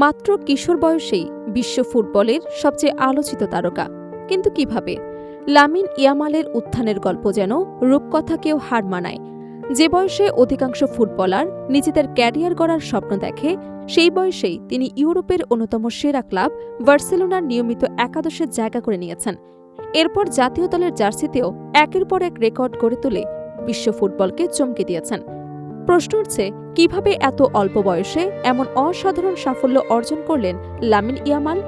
মাত্র কিশোর বয়সেই বিশ্ব ফুটবলের সবচেয়ে আলোচিত তারকা, কিন্তু কিভাবে? লামিন ইয়ামালের উত্থানের গল্প যেন রূপকথাকেও হার মানায়। যে বয়সে অধিকাংশ ফুটবলার নিজেদের ক্যারিয়ার গড়ার স্বপ্ন দেখে, সেই বয়সেই তিনি ইউরোপের অন্যতম সেরা ক্লাব বার্সেলোনার নিয়মিত একাদশে জায়গা করে নিয়েছেন। এরপর জাতীয় দলের জার্সিতেও একের পর এক রেকর্ড গড়ে তুলে বিশ্ব ফুটবলকে চমকে দিয়েছেন। প্রশ্ন উঠছে, কিভাবে এত অল্প বয়সে এমন অসাধারণ সাফল্য অর্জন করলেন লামিন ইয়ামাল?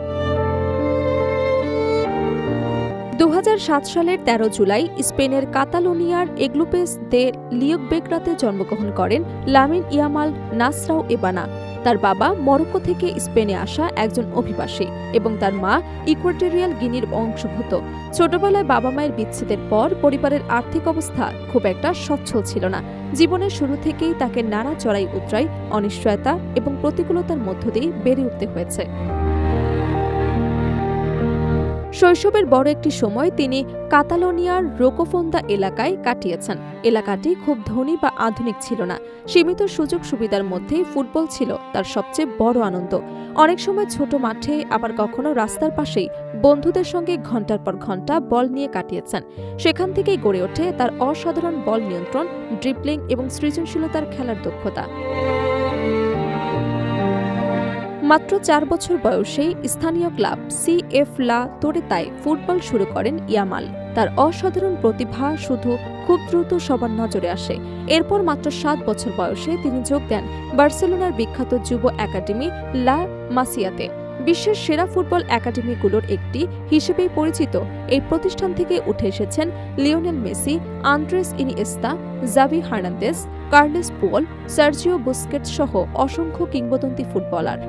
2007 সালের 13 জুলাই স্পেনের কাতালোনিয়ার এগ্লুপেস দে লিওকবেগরাতে জন্মগ্রহণ করেন লামিন ইয়ামাল নাসরাউ এবানা। তার বাবা মরক্কো থেকে স্পেনে আসা একজন অভিবাসী এবং তার মা ইকুয়েটরিয়াল গিনির বংশোদ্ভূত। ছোটবেলায় বাবা মায়ের বিচ্ছেদের পর পরিবারের আর্থিক অবস্থা খুব একটা সচ্ছল ছিল না। জীবনের শুরু থেকেই তাকে নানা চড়াই উতরাই, অনিশ্চয়তা এবং প্রতিকূলতার মধ্য দিয়ে বেড়ে উঠতে হয়েছে। শৈশবের বড় একটি সময় তিনি কাতালোনিয়ার রোকোফোন্দা এলাকায় কাটিয়েছেন। এলাকাটি খুব ধনী বা আধুনিক ছিল না। সীমিত সুযোগ সুবিধার মধ্যেই ফুটবল ছিল তার সবচেয়ে বড় আনন্দ। অনেক সময় ছোট মাঠে, আবার কখনো রাস্তার পাশেই বন্ধুদের সঙ্গে ঘণ্টার পর ঘণ্টা বল নিয়ে কাটিয়েছেন। সেখান থেকেই গড়ে ওঠে তার অসাধারণ বল নিয়ন্ত্রণ, ড্রিবলিং এবং সৃজনশীলতার খেলার দক্ষতা। মাত্র 4 বছর বয়সেই স্থানীয় ক্লাব CF লা তোরেতায় ফুটবল শুরু করেন ইয়ামাল। তার অসাধারণ প্রতিভা শুধু খুব দ্রুত সবার নজরে আসে। এরপর মাত্র 7 বছর বয়সে তিনি যোগ দেন বার্সেলোনার বিখ্যাত যুব একাডেমি লা মাসিয়াতে। বিশ্বের সেরা ফুটবল একাডেমিগুলোর একটি হিসেবেই পরিচিত এই প্রতিষ্ঠান থেকে উঠে এসেছেন Lionel Messi, Andres Iniesta, Xavi Hernandez, Carlos Puyol, Sergio Busquets সহ অসংখ্য কিংবদন্তি ফুটবলার।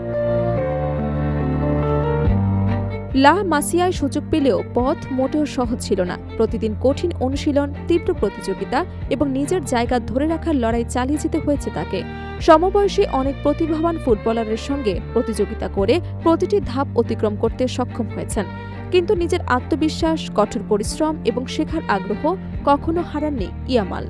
লা মাসিয়ায় সুযোগ পেলেও পথ মোটেও সহজ ছিল না। প্রতিদিন কঠিন অনুশীলন, তীব্র প্রতিযোগিতা এবং নিজের জায়গা ধরে রাখার লড়াই চালিয়ে যেতে হয়েছে তাকে। সমবয়সী অনেক প্রতিভাবান ফুটবলারের সঙ্গে প্রতিযোগিতা করে প্রতিটি ধাপ অতিক্রম করতে সক্ষম হয়েছেন, কিন্তু নিজের আত্মবিশ্বাস, কঠোর পরিশ্রম এবং শেখার আগ্রহ কখনো হারাননি ইয়ামাল।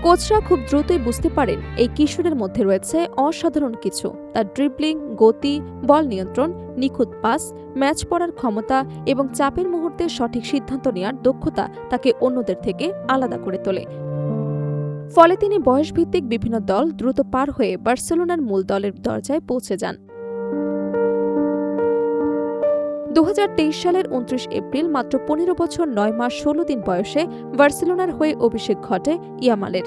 কোচরা খুব দ্রুতই বুঝতে পারেন এই কিশোরের মধ্যে রয়েছে অসাধারণ কিছু। তার ড্রিবলিং, গতি, বল নিয়ন্ত্রণ, নিখুঁত পাস, ম্যাচ পড়ার ক্ষমতা এবং চাপের মুহূর্তে সঠিক সিদ্ধান্ত নেওয়ার দক্ষতা তাকে অন্যদের থেকে আলাদা করে তোলে। ফলে তিনি বয়সভিত্তিক বিভিন্ন দল দ্রুত পার হয়ে বার্সেলোনার মূল দলের দরজায় পৌঁছে যান। 2023 সালের 29 এপ্রিল মাত্র 15 বছর 9 মাস 16 দিন বয়সে বার্সেলোনার হয়ে অভিষেক ঘটে ইয়ামালের।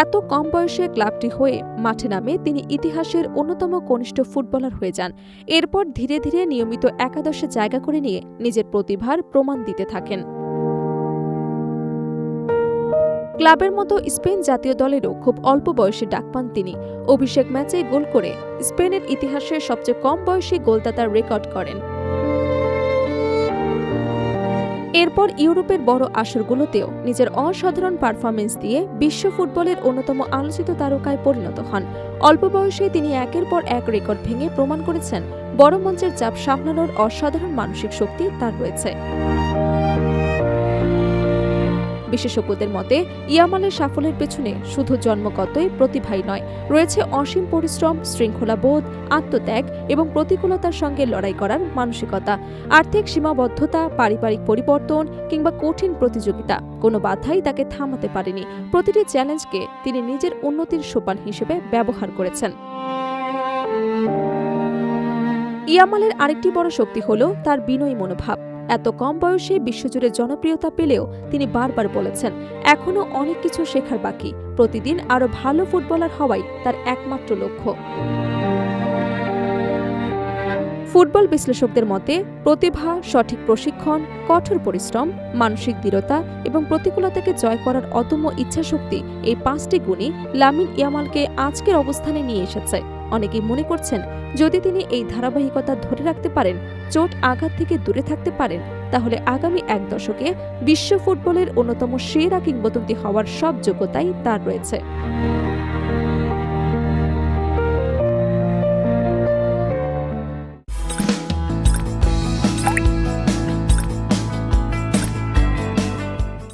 এত কম বয়সে ক্লাবটি হয়ে মাঠে নামে তিনি ইতিহাসের অন্যতম কনিষ্ঠ ফুটবলার হয়ে যান। এরপর ধীরে ধীরে নিয়মিত একাদশে জায়গা করে নিয়ে নিজের প্রতিভার প্রমাণ দিতে থাকেন। ক্লাবের মতো স্পেন জাতীয় দলেরও খুব অল্প বয়সে ডাক পান তিনি। অভিষেক ম্যাচে গোল করে স্পেনের ইতিহাসের সবচেয়ে কম বয়সী গোলদাতার রেকর্ড করেন। এরপর ইউরোপের বড় আসরগুলোতেও নিজের অসাধারণ পারফরমেন্স দিয়ে বিশ্ব ফুটবলের অন্যতম আলোচিত তারকায় পরিণত হন। অল্প বয়সে তিনি একের পর এক রেকর্ড ভেঙে প্রমাণ করেছেন বড় মঞ্চের চাপ সামলানোর অসাধারণ মানসিক শক্তি তার রয়েছে। বিশেষজ্ঞদের মতে ইয়ামালের সাফল্যের পেছনে শুধু জন্মগতই প্রতিভাই নয়, রয়েছে অসীম পরিশ্রম, শৃঙ্খলাবোধ, আত্মত্যাগ এবং প্রতিকূলতার সঙ্গে লড়াই করার মানসিকতা। আর্থিক সীমাবদ্ধতা, পারিবারিক পরিবর্তন কিংবা কঠিন প্রতিযোগিতা কোনো বাধাই তাকে থামাতে পারেনি। প্রতিটি চ্যালেঞ্জকে তিনি নিজের উন্নতির সোপান হিসেবে ব্যবহার করেছেন। ইয়ামালের আরেকটি বড় শক্তি হল তার বিনয়ী মনোভাব। এত কম বয়সে বিশ্বজুড়ে জনপ্রিয়তা পেলেও তিনি বারবার বলেছেন, এখনও অনেক কিছু শেখার বাকি। প্রতিদিন আরও ভালো ফুটবলার হওয়াই তার একমাত্র লক্ষ্য। ফুটবল বিশ্লেষকদের মতে প্রতিভা, সঠিক প্রশিক্ষণ, কঠোর পরিশ্রম, মানসিক দৃঢ়তা এবং প্রতিকূলতাকে জয় করার অদম্য ইচ্ছাশক্তি, এই 5টি গুণই লামিন ইয়ামালকে আজকের অবস্থানে নিয়ে এসেছে। অনেকেই মনে করছেন, যদি তিনি এই ধারাবাহিকতা ধরে রাখতে পারেন, চোট আঘাত থেকে দূরে থাকতে পারেন, তাহলে আগামী 1 দশকে বিশ্ব ফুটবলের অন্যতম সেরা কিংবদন্তি হওয়ার সব যোগ্যতাই তার রয়েছে।